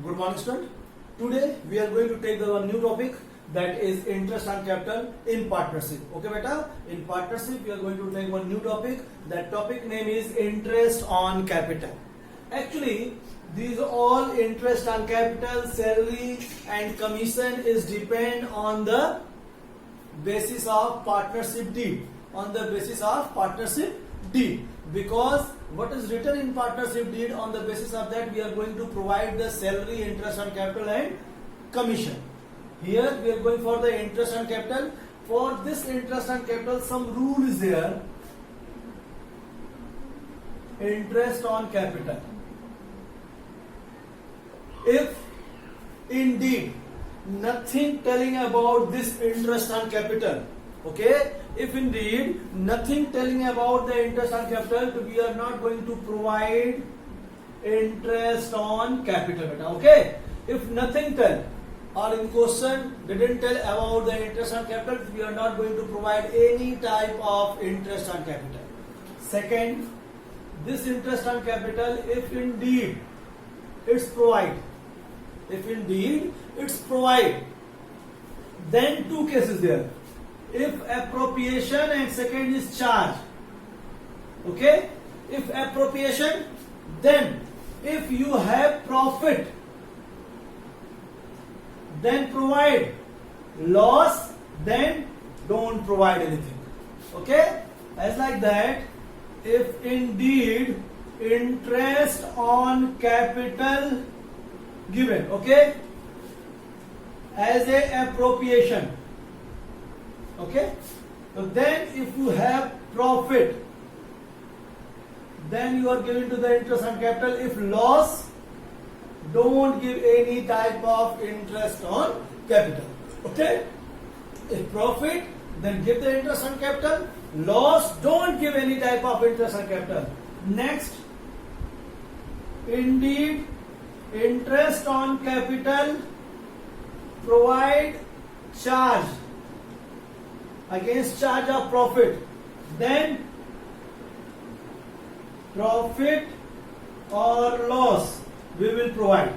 Good morning, student. Today we are going to take the new topic, that is interest on capital in partnership. Okay, beta. In partnership, we are going to take one new topic. That topic name is interest on capital. Actually, these all interest on capital, salary, and commission is depend on the basis of partnership deed. On the basis of partnership deed, because what is written in partnership deed, on the basis of that we are going to provide the salary, interest on capital and commission. Here we are going for the interest on capital. For this interest on capital, some rule is there. Interest on capital. If indeed nothing telling about this interest on capital, okay, if indeed nothing telling about the interest on capital, we are not going to provide interest on capital, okay. If nothing tell, or in question didn't tell about the interest on capital, we are not going to provide any type of interest on capital. Second, this interest on capital, if indeed it's provide, then two cases there. If appropriation and second is charge. Okay? If appropriation, then if you have profit, then provide. Loss, then don't provide anything. Okay? As like that, if indeed interest on capital given, okay, as a appropriation, okay, so then if you have profit, then you are giving to the interest on capital. If loss, don't give any type of interest on capital. Okay? If profit, then give the interest on capital. Loss, don't give any type of interest on capital. Next, indeed interest on capital provide charge against charge of profit, then profit or loss we will provide.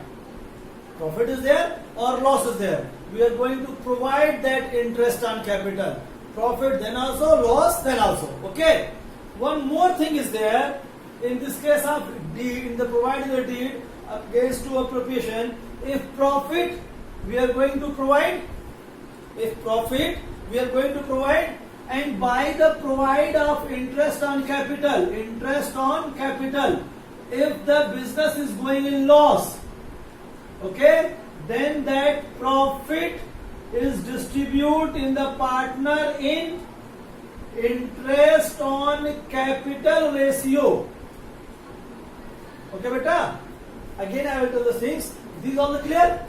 Profit is there or loss is there, we are going to provide that interest on capital. Profit then also, loss then also. Okay. One more thing is there. In this case of deed, in the providing the deed against to appropriation, if profit we are going to provide, and by the provide of interest on capital, if the business is going in loss, okay, then that profit is distributed in the partner in interest on capital ratio. Okay, beta. Again I will tell the things. These are the clear.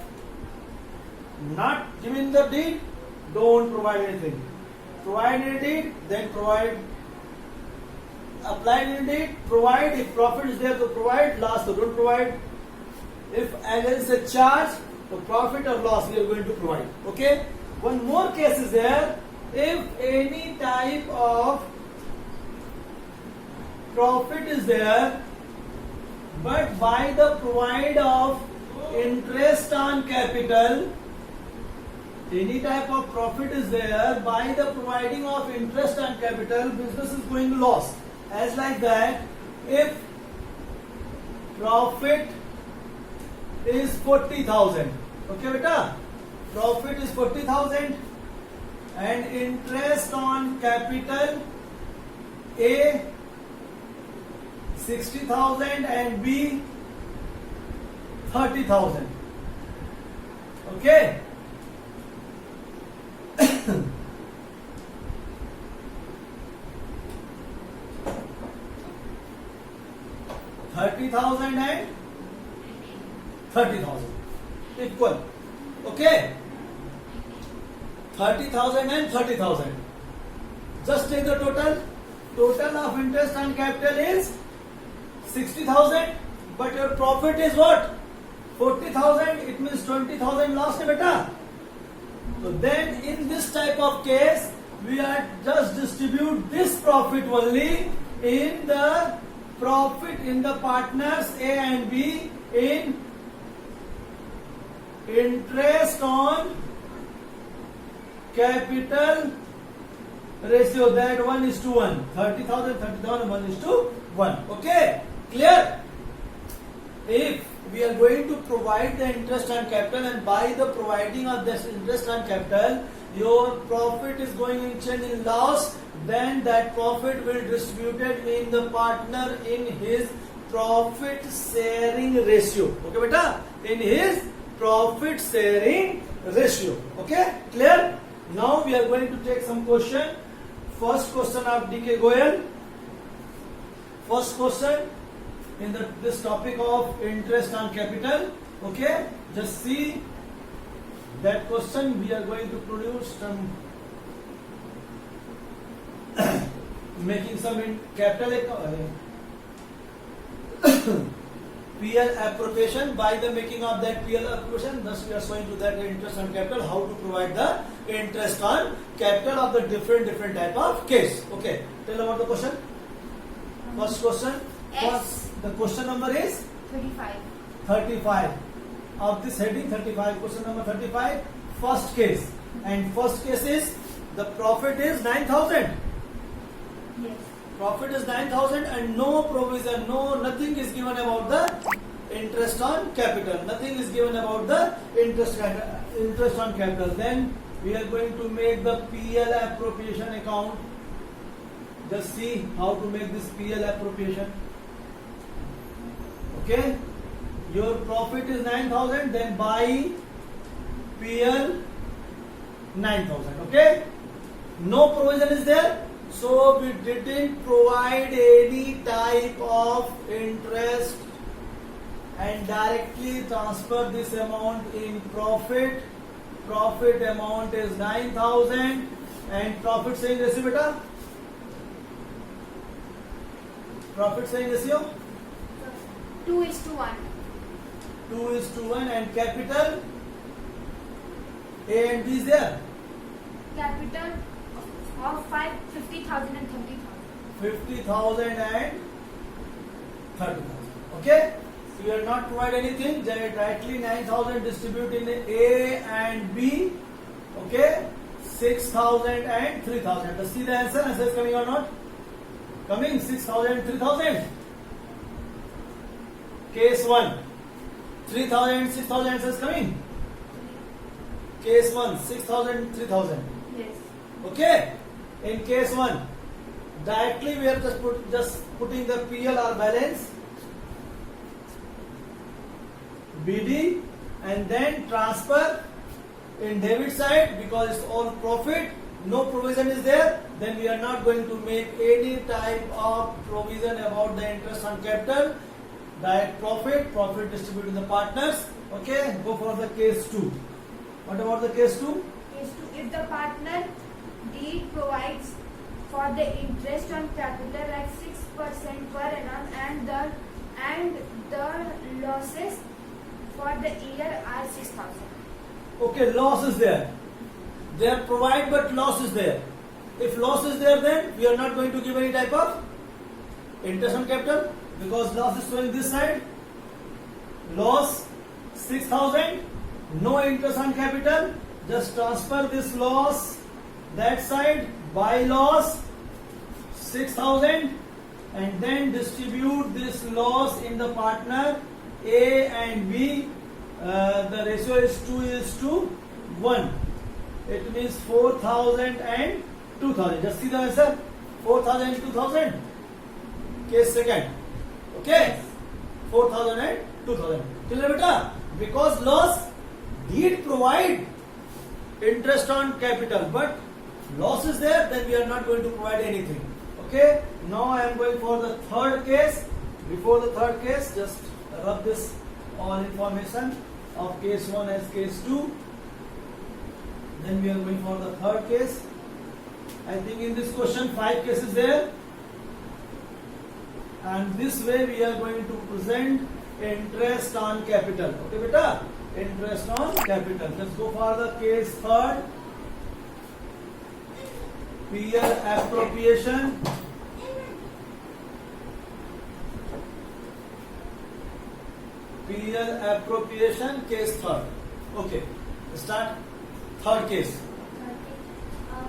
Not giving the deed, don't provide anything. Provide a deed, then provide. Apply a deed, provide. If profit is there to provide, loss to don't provide. If against a charge, the profit or loss we are going to provide. Okay. One more case is there. If any type of profit is there, but by the provide of interest on capital, any type of profit is there, by the providing of interest on capital, business is going to loss. As like that, if profit is 40,000, okay beta, profit is 40,000 and interest on capital A 60,000 and B 30,000. Okay. 30,000 and 30,000 equal. Okay. 30,000 and 30,000. Just take the total. Total of interest on capital is 60,000, but your profit is what? 40,000. It means 20,000 lost, beta. So then in this type of case, we are just distribute this profit only in the profit in the partners A and B in interest on capital ratio, that 1:1. 30,000, 30,000, 1:1. Okay, clear? If we are going to provide the interest on capital, and by the providing of this interest on capital, your profit is going in change in loss, then that profit will distributed in the partner in his profit sharing ratio. Okay, beta? In his profit sharing ratio. Okay, clear? Now we are going to take some question. First question of DK Goyal. First question in this topic of interest on capital. Okay, just see that question. We are going to produce some making some in capital PL appropriation. By the making of that PL appropriation, thus we are showing to that interest on capital, how to provide the interest on capital of the different type of case. Okay, tell about the question. First question. First, the question number is 35. 35. Of this heading 35, question number 35, first case. And first case is the profit is 9,000. Yes. Profit is 9,000 and no provision, nothing is given about the interest on capital. Nothing is given about the interest on capital. Then we are going to make the PL appropriation account. Just see how to make this PL appropriation. Okay, your profit is 9,000, then by PL 9,000. Okay, no provision is there, so we didn't provide any type of interest and directly transfer this amount in profit. Profit amount is 9,000 and profit sharing ratio, beta. Profit sharing ratio 2:1. 2:1 and capital A and B is there. Capital of 50,000 and 30,000. 50,000 and 30,000. Okay? So you are not provide anything. Directly 9,000 distribute in A and B. Okay? 6,000 and 3,000. Let's see the answer. Answer is coming or not? Coming 6,000 and 3,000. Case 1. 3,000 and 6,000 answer is coming. Case 1. 6,000 and 3,000. Yes. Okay? In case 1, directly we are just putting the PL or balance BD and then transfer in debit side because it's all profit. No provision is there. Then we are not going to make any type of provision about the interest on capital. Direct profit distributed to the partners. Okay, go for the case 2. What about the case 2? Case 2. If the partner D provides for the interest on capital at 6% per annum and the losses for the year are 6,000. Okay, loss is there. They are provide but loss is there. If loss is there, then we are not going to give any type of interest on capital because loss is showing this side. Loss 6,000, no interest on capital. Just transfer this loss that side by loss 6,000 and then distribute this loss in the partner A and B. The ratio is 2:1. It means 4,000 and 2,000. Just see the answer. 4,000 and 2,000. Case second. Okay. 4,000 and 2,000. Clear, beta? Because loss did provide interest on capital, but loss is there, then we are not going to provide anything. Okay. Now I am going for the third case. Before the third case, just rub this all information of case 1 as case 2. Then we are going for the third case. I think in this question 5 cases there. And this way we are going to present interest on capital. Okay, beta? Interest on capital. Let's go for the case third. PL appropriation. PL appropriation, case third. Okay, start. Third case.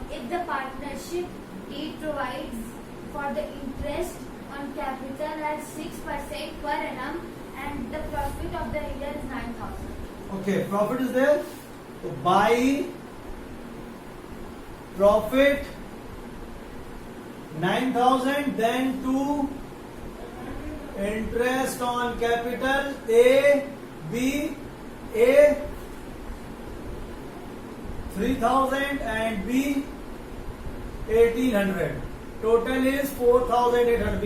If the partnership deed provides for the interest on capital at 6% per annum and the profit of the year is 9,000. Okay, profit is there. So by profit 9,000, then to interest on capital A, B, A 3,000 and B 1,800. Total is 4,800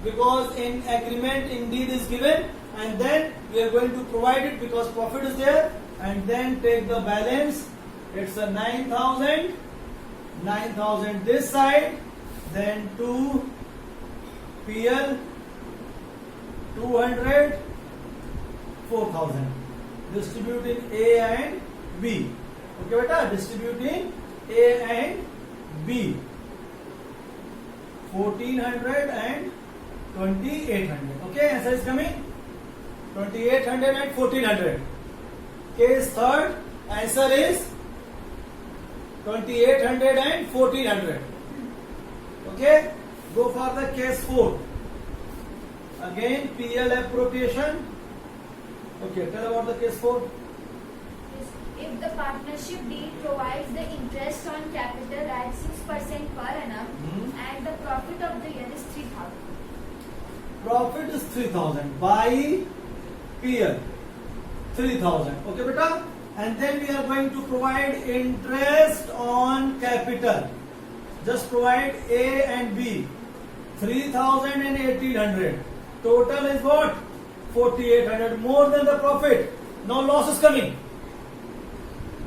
because in agreement indeed is given, and then we are going to provide it because profit is there, and then take the balance. It's a 9,000 this side, then to PL 200 4,000. Distribute in A and B. Okay, beta, distribute in A and B. 1,400 and 2,800. Okay, answer is coming. 2,800 and 1,400. Case third, answer is 2,800 and 1,400. Okay, go for the case fourth. Again, PL appropriation. Okay, tell about the case fourth. If the partnership deed provides the interest on capital at 6% per annum and the profit of the year is 3,000. Profit is 3,000 by PL 3,000. Okay, beta. And then we are going to provide interest on capital. Just provide A and B. 3,000 and 1,800. Total is what? 4,800. More than the profit. No loss is coming.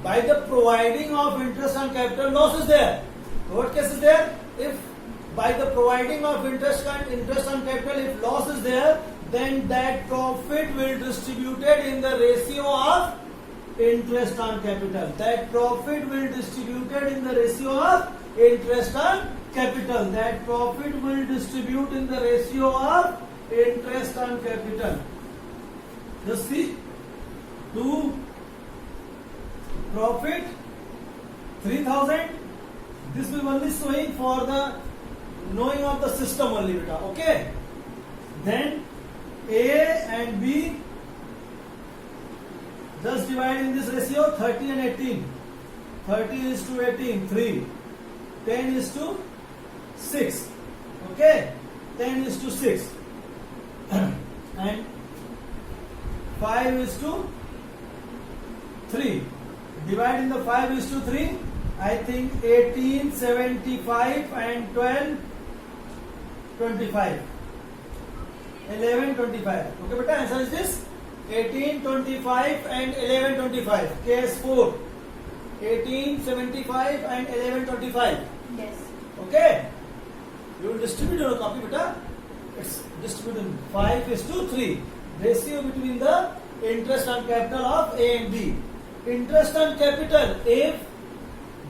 By the providing of interest on capital, loss is there. What case is there? If by the providing of interest on capital, if loss is there, then that profit will distributed in the ratio of interest on capital. That profit will distributed in the ratio of interest on capital. That profit will distribute in the ratio of interest on capital. Just see, to profit 3,000. This will only showing for the knowing of the system only, beta. Okay. Then A and B just divide in this ratio 30 and 18. 30 is to 18, 3. 10 is to 6. Okay. 10 is to 6. And 5 is to 3. Divide in the 5 is to 3. I think 18, 75 and 12, 25. 11, 25. Okay, beta, answer is this. 18, 25 and 11, 25. Case 4. 18, 75 and 11, 25. Yes. Okay. You will distribute your copy, beta. It's distributed 5 is to 3. Ratio between the interest on capital of A and B. Interest on capital, if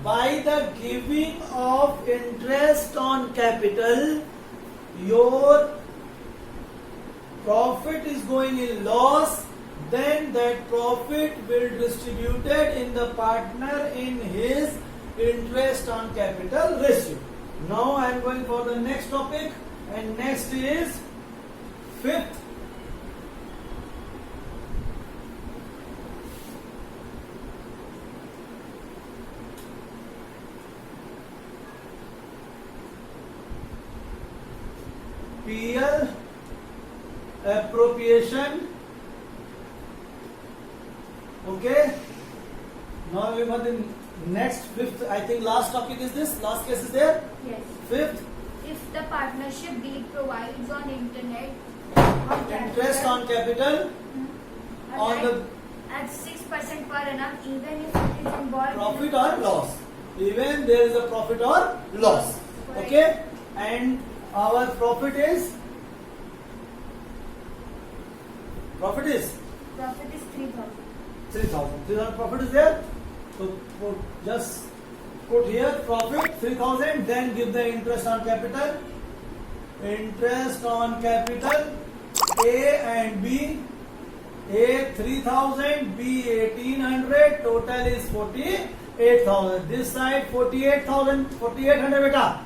by the giving of interest on capital, your profit is going in loss, then that profit will distributed in the partner in his interest on capital ratio. Now I am going for the next topic, and next is fifth. PL appropriation. Okay. Now we have the next fifth. I think last topic is this. Last case is there. Yes. Fifth. If the partnership deed provides on interest On capital on the at 6% per annum, even if it is involved profit or loss. Even there is a profit or loss. Okay. And our profit is 3,000. 3,000 profit is there. So just put here profit 3,000, then give the interest on capital. Interest on capital A and B A 3000, B 1800, total is 48,000. This side 48,000, 4800 beta.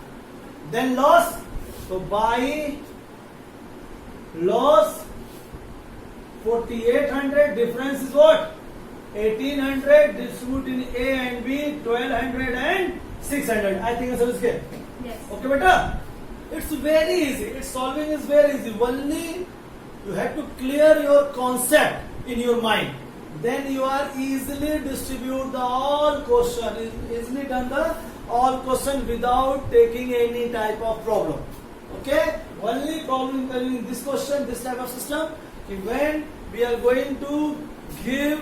Then loss. So by loss 4800, difference is what? 1800, distribute in A and B, 1200 and 600. I think it's okay. Yes. Okay, beta? It's very easy. Its solving is very easy. Only you have to clear your concept in your mind. Then you are easily distribute the all question. Easily done the all question without taking any type of problem. Okay? Only problem in this question, this type of system, when we are going to give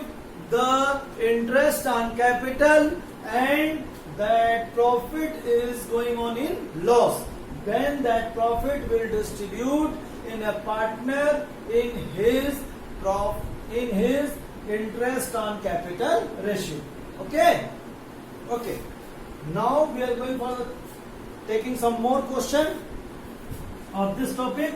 the interest on capital and that profit is going on in loss, then that profit will distribute in a partner in his interest on capital ratio. Okay? Okay. Now we are going for taking some more question of this topic.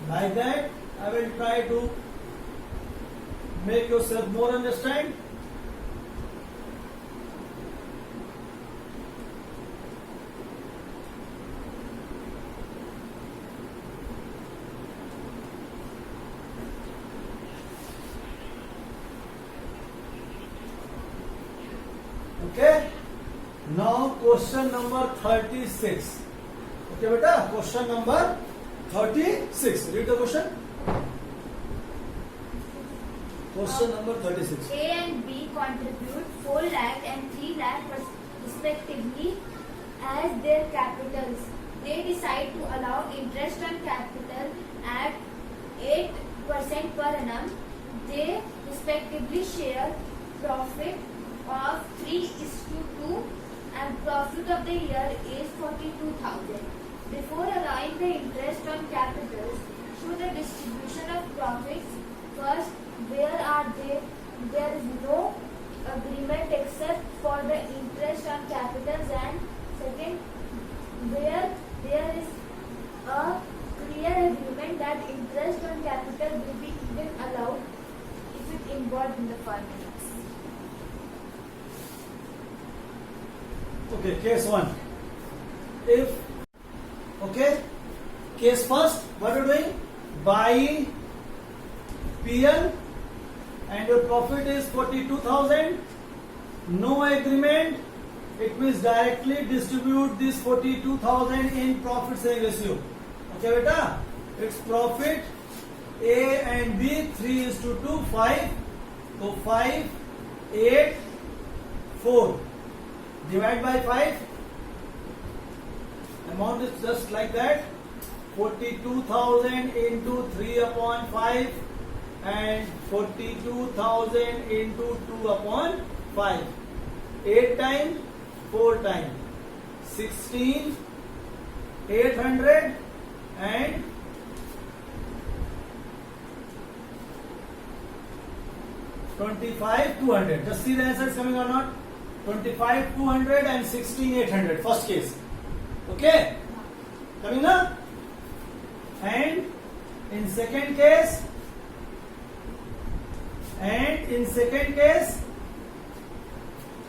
Like that, I will try to make yourself more understand. Okay. Now question number 36. Okay, beta. Question number 36. Read the question. Question number 36. A and B contribute 4 lakh and 3 lakh respectively as their capitals. They decide to allow interest on capital at 8% per annum. They respectively share profit of 3:2 and profit of the year is 42,000. Before allowing the interest on capitals, show the distribution of profits. First, where are they? There is no agreement except for the interest on capitals, and second, where there is a clear agreement that interest on capital will be even allowed if it involved in the formulas. Okay, case 1. If, okay, case first, what are you doing? Buy PL and your profit is 42,000. No agreement. It means directly distribute this 42,000 in profit sharing ratio. Okay, beta? It's profit A and B 3:2, 5. So 5, 8, 4. Divide by 5. Amount is just like that. 42,000 into 3/5 and 42,000 into 2/5. 8 times, 4 times. 16, 800 and 25, 200. Just see the answer is coming or not. 25, 200 and 16, 800. First case. Okay? Coming up? And in second case,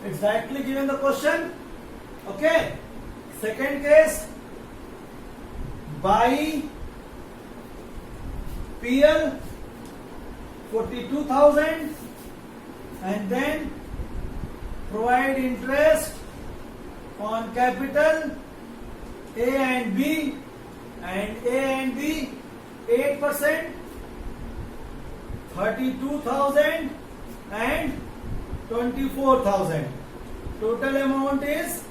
it's directly given the question. Okay? Second case, buy PL 42,000 and then provide interest on capital A and B, and A and B 8%, 32,000 and 24,000. Total amount is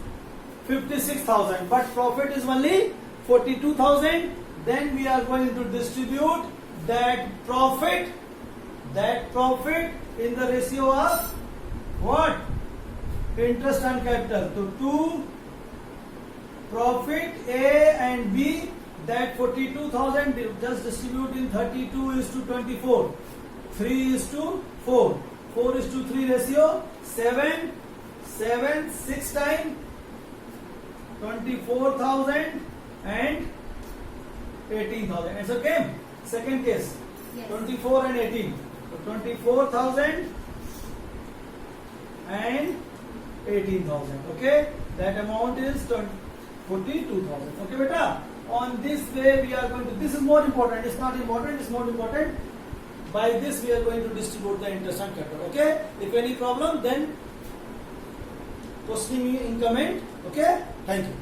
56,000, but profit is only 42,000. Then we are going to distribute that profit in the ratio of what? Interest on capital. So 2 profit A and B, that 42,000 just distribute in 32:24. 3:4. 4:3 ratio. 7, 6 times 24,000 and 18,000. It's okay. Second case, Yes. 24 and 18. So 24,000 and 18,000. Okay, that amount is 42,000. Okay, beta. On this way we are going to. This is more important. It's not important. It's more important. By this we are going to distribute the interest on capital. Okay. If any problem, then question me in comment. Okay. Thank you.